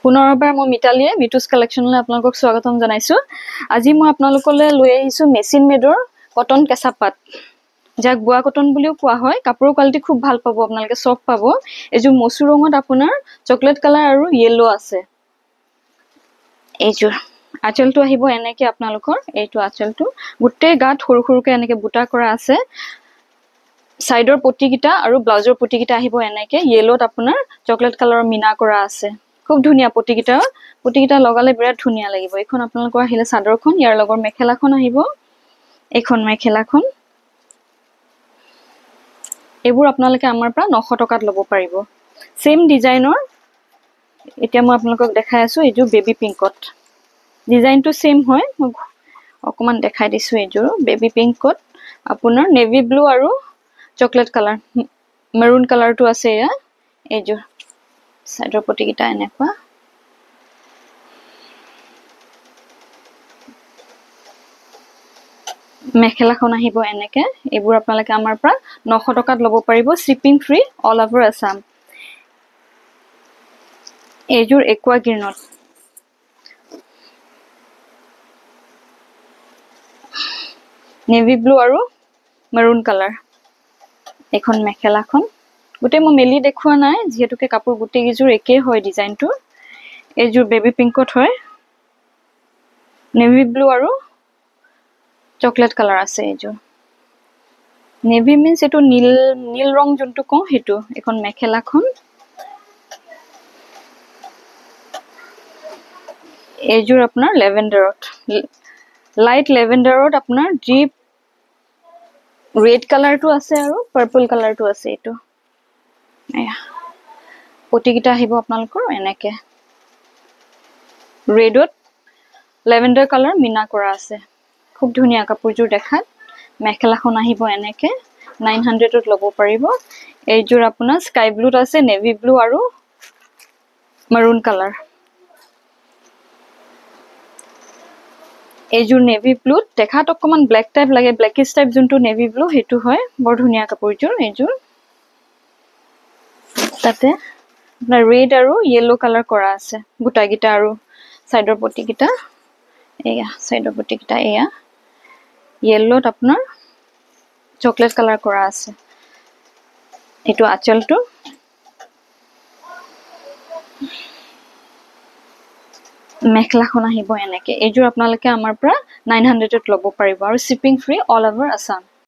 পুনৰবাৰ মই মিতালীয়ে মিতুস কালেকশনলৈ আপোনালোকক স্বাগতম জনাইছো। আজি মই আপোনালোকলৈ লৈ আহিছো মেচিন মেডৰ কটন কেঁচা পাট, যাক বোৱা কটন বুলিও কোৱা হয়। কাপোৰৰ কোৱালিটি খুব ভাল পাব, আপোনালোকে সফট পাব। এইযোৰ মসুৰ ৰঙত আপোনাৰ চকলেট কালাৰ আৰু ইয়েলো আছে। এইযোৰ আঁচলটো আহিব এনেকে আপোনালোকৰ, এইটো আঁচলটো গোটেই গাত সৰু সৰুকে এনেকে বুটা কৰা আছে। সাইডৰ পটিকিটা আৰু ব্লাউজৰ পটিকিটা আহিব এনেকে ইয়েলোত আপোনাৰ চকলেট কালাৰৰ মিনা কৰা আছে। খুব ধুনিয়া পটিকিটা লগালে বিৰাট ধুনিয়া লাগিব। এখন আপোনালোকৰ আহিলে চাদৰখন, ইয়াৰ লগৰ মেখেলাখন আহিব। এখন মেখেলাখন, এইবোৰ আপোনালোকে আমাৰ পৰা 900 টকাত ল'ব পাৰিব। সেম ডিজাইনৰ এতিয়া মই আপোনালোকক দেখাই আছো। এইযোৰ বেবি পিংকত, ডিজাইনটো সেম হয়। মই অকমান দেখাই দিছো। এইযোৰ বেবি পিংকত আপোনাৰ নেভি ব্লু আৰু চকলেট কালাৰ, মেৰুন কালাৰটো আছে। এয়া এইযোৰ সাইডৰ পটিকিটা এনেকুৱা। মেখেলাখন আহিব এনেকে। এইবোৰ আপোনালোকে আমাৰ পৰা 900 টকাত ল'ব পাৰিব, shipping free all over Assam. এইযোৰ একুৱা গ্ৰীণত, নেভি ব্লু আৰু মেৰুন কালাৰ। এখন মেখেলাখন গোটেই মই মেলি দেখুৱা নাই, যিহেতুকে কাপোৰ গোটেই কেইযোৰ একেই হয় ডিজাইনটো। এইযোৰ বেবি পিংকত হয়, নেভি ব্লু আৰু চকলেট কালাৰ আছে। এইযোৰ নেভি মিন্স এইটো নীল ৰং যোনটো কওঁ সেইটো। এখন মেখেলাখন, এইযোৰ আপোনাৰ লেভেণ্ডাৰত, লাইট লেভেণ্ডাৰত আপোনাৰ ডিপ ৰেড কালাৰটো আছে আৰু পাৰ্পল কালাৰটো আছে। এইটো এয়া পটিকিটা আহিব আপোনালোকৰ এনেকে, ৰেডত লেভেণ্ডাৰ কালাৰ মিনা কৰা আছে। খুব ধুনীয়া কাপোৰযোৰ দেখাত। মেখেলাখন আহিব এনেকে, 900ত ল'ব পাৰিব। এইযোৰ আপোনাৰ স্কাই ব্লুত আছে, নেভি ব্লু আৰু মেৰুন কালাৰ। এইযোৰ নেভি ব্লুত দেখাত অকমান ব্লেক টাইপ লাগে, ব্লেকিছ টাইপ যোনটো নেভি ব্লু সেইটো হয়। বৰ ধুনীয়া কাপোৰযোৰ। এইযোৰ তাতে আপোনাৰ ৰেড আৰু ইয়েলো কালাৰ কৰা আছে বুটাকিটা আৰু সাইডৰ পটিকিটা। এয়া সাইডৰ পটিকিটা এয়া ইয়েলোত আপোনাৰ চকলেট কালাৰ কৰা আছে। এইটো আঁচলটো, মেখেলাখন আহিব এনেকে। এইযোৰ আপোনালোকে আমাৰ পৰা 900ত ল'ব পাৰিব আৰু shipping free all over Assam.